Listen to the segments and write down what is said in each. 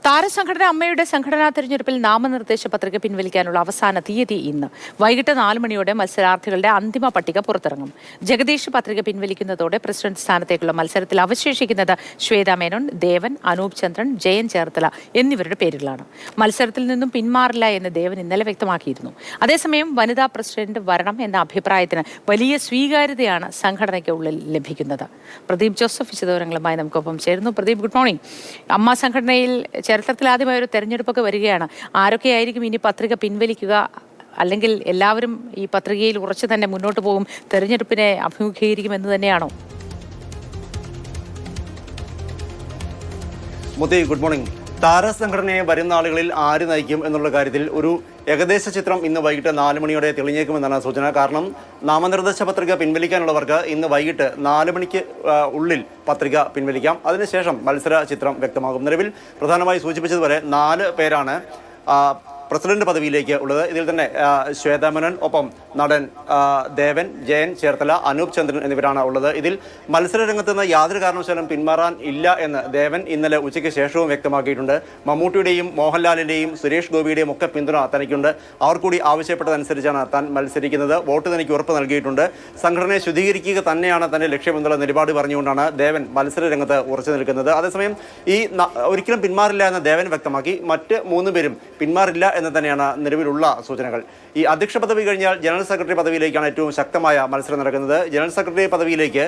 താരസംഘടന അമ്മയുടെ സംഘടനാ തെരഞ്ഞെടുപ്പിൽ നാമനിർദ്ദേശ പത്രിക പിൻവലിക്കാനുള്ള അവസാന തീയതി ഇന്ന് വൈകിട്ട് 4 മണിയോടെ മത്സരാർത്ഥികളുടെ അന്തിമ പട്ടിക പുറത്തിറങ്ങും. ജഗദീഷ് പത്രിക പിൻവലിക്കുന്നതോടെ പ്രസിഡന്റ് സ്ഥാനത്തേക്കുള്ള മത്സരത്തിൽ അവശേഷിക്കുന്നത് ശ്വേതാ മേനോൻ, ദേവൻ, അനൂപ് ചന്ദ്രൻ, ജയൻ ചേർത്തല എന്നിവരുടെ പേരിലാണ്. മത്സരത്തിൽ നിന്നും പിന്മാറില്ല എന്ന് ദേവൻ ഇന്നലെ വ്യക്തമാക്കിയിരുന്നു. അതേസമയം വനിതാ പ്രസിഡന്റ് വരണം എന്ന അഭിപ്രായത്തിന് വലിയ സ്വീകാര്യതയാണ് സംഘടനയ്ക്ക് ഉള്ളിൽ ലഭിക്കുന്നത്. പ്രദീപ് ജോസഫ് വിശദവിവരങ്ങളുമായി നമുക്കൊപ്പം ചേരുന്നു. Pradeep, good morning. അമ്മ സംഘടനയിൽ ചരിത്രത്തിൽ ആദ്യമായ ഒരു തെരഞ്ഞെടുപ്പൊക്കെ വരികയാണ്. ആരൊക്കെയായിരിക്കും ഇനി പത്രിക പിൻവലിക്കുക? അല്ലെങ്കിൽ എല്ലാവരും ഈ പത്രികയിൽ ഉറച്ചു തന്നെ മുന്നോട്ട് പോകും, തെരഞ്ഞെടുപ്പിനെ അഭിമുഖീകരിക്കുമെന്ന് തന്നെയാണോ? മുതി, ഗുഡ് മോർണിംഗ്. താരസംഘടനയെ വരുന്ന ആളുകളിൽ ആര് നയിക്കും എന്നുള്ള കാര്യത്തിൽ ഒരു ഏകദേശ ചിത്രം ഇന്ന് വൈകിട്ട് 4 മണിയോടെ തെളിഞ്ഞേക്കുമെന്നാണ് സൂചന. കാരണം നാമനിർദ്ദേശ പത്രിക പിൻവലിക്കാനുള്ളവർക്ക് ഇന്ന് വൈകിട്ട് 4 മണിക്ക് ഉള്ളിൽ പത്രിക പിൻവലിക്കാം. അതിനുശേഷം മത്സര ചിത്രം വ്യക്തമാകും. നിലവിൽ പ്രധാനമായി സൂചിപ്പിച്ചതുപോലെ 4 പേരാണ് പ്രസിഡന്റ് പദവിയിലേക്ക് ഉള്ളത്. ഇതിൽ തന്നെ ശ്വേതാ മേനോൻ, ഒപ്പം നടൻ ദേവൻ, ജയൻ ചേർത്തല, അനൂപ് ചന്ദ്രൻ എന്നിവരാണ് ഉള്ളത്. ഇതിൽ മത്സര രംഗത്ത് നിന്ന് യാതൊരു കാരണവശാലും പിന്മാറാൻ ഇല്ല എന്ന് ദേവൻ ഇന്നലെ ഉച്ചയ്ക്ക് ശേഷവും വ്യക്തമാക്കിയിട്ടുണ്ട്. മമ്മൂട്ടിയുടെയും മോഹൻലാലിന്റെയും സുരേഷ് ഗോപിയുടെയും ഒക്കെ പിന്തുണ തനിക്കുണ്ട്. അവർ കൂടി ആവശ്യപ്പെട്ടതനുസരിച്ചാണ് താൻ മത്സരിക്കുന്നത്. വോട്ട് തനിക്ക് ഉറപ്പ് നൽകിയിട്ടുണ്ട്. സംഘടനയെ ശുദ്ധീകരിക്കുക തന്നെയാണ് തന്റെ ലക്ഷ്യമെന്നുള്ള നിലപാട് പറഞ്ഞുകൊണ്ടാണ് ദേവൻ മത്സര രംഗത്ത് ഉറച്ചു നിൽക്കുന്നത്. അതേസമയം ഈ ഒരിക്കലും പിന്മാറില്ല എന്ന് ദേവൻ വ്യക്തമാക്കി. മറ്റ് 3 പേരും പിന്മാറില്ല എന്ന് തന്നെയാണ് നിലവിലുള്ള സൂചനകൾ. ഈ അധ്യക്ഷ പദവി കഴിഞ്ഞാൽ ജനറൽ സെക്രട്ടറി പദവിയിലേക്കാണ് ഏറ്റവും ശക്തമായ മത്സരം നടക്കുന്നത്. ജനറൽ സെക്രട്ടറി പദവിയിലേക്ക്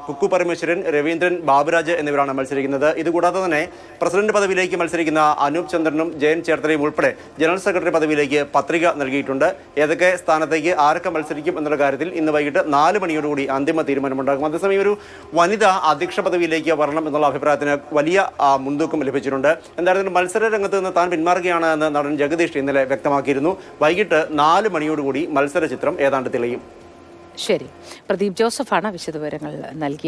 കുക്കു പരമേശ്വരൻ, രവീന്ദ്രൻ, ബാബുരാജ് എന്നിവരാണ് മത്സരിക്കുന്നത്. ഇതുകൂടാതെ തന്നെ പ്രസിഡന്റ് പദവിയിലേക്ക് മത്സരിക്കുന്ന അനൂപ് ചന്ദ്രനും ജയൻ ചേർത്തലയും ഉൾപ്പെടെ ജനറൽ സെക്രട്ടറി പദവിയിലേക്ക് പത്രിക നൽകിയിട്ടുണ്ട്. ഏതൊക്കെ സ്ഥാനത്തേക്ക് ആരൊക്കെ മത്സരിക്കും എന്നുള്ള കാര്യത്തിൽ ഇന്ന് വൈകിട്ട് 4 മണിയോടുകൂടി അന്തിമ തീരുമാനമുണ്ടാകും. അതേസമയം ഒരു വനിത അധ്യക്ഷ പദവിയിലേക്ക് വരണം എന്നുള്ള അഭിപ്രായത്തിന് വലിയ മുൻതൂക്കം ലഭിച്ചിട്ടുണ്ട്. എന്തായാലും മത്സര രംഗത്ത് നിന്ന് താൻ പിന്മാറുകയാണ് എന്ന് നടൻ ജഗദീഷ് ഇന്നലെ വ്യക്തമാക്കിയിരുന്നു. വൈകിട്ട് 4 മണിയോടുകൂടി മത്സര ചിത്രം ഏതാണ്ട് തെളിയും. ശരി, പ്രദീപ് ജോസഫാണ് വിശദവിവരങ്ങൾ നൽകിയത്.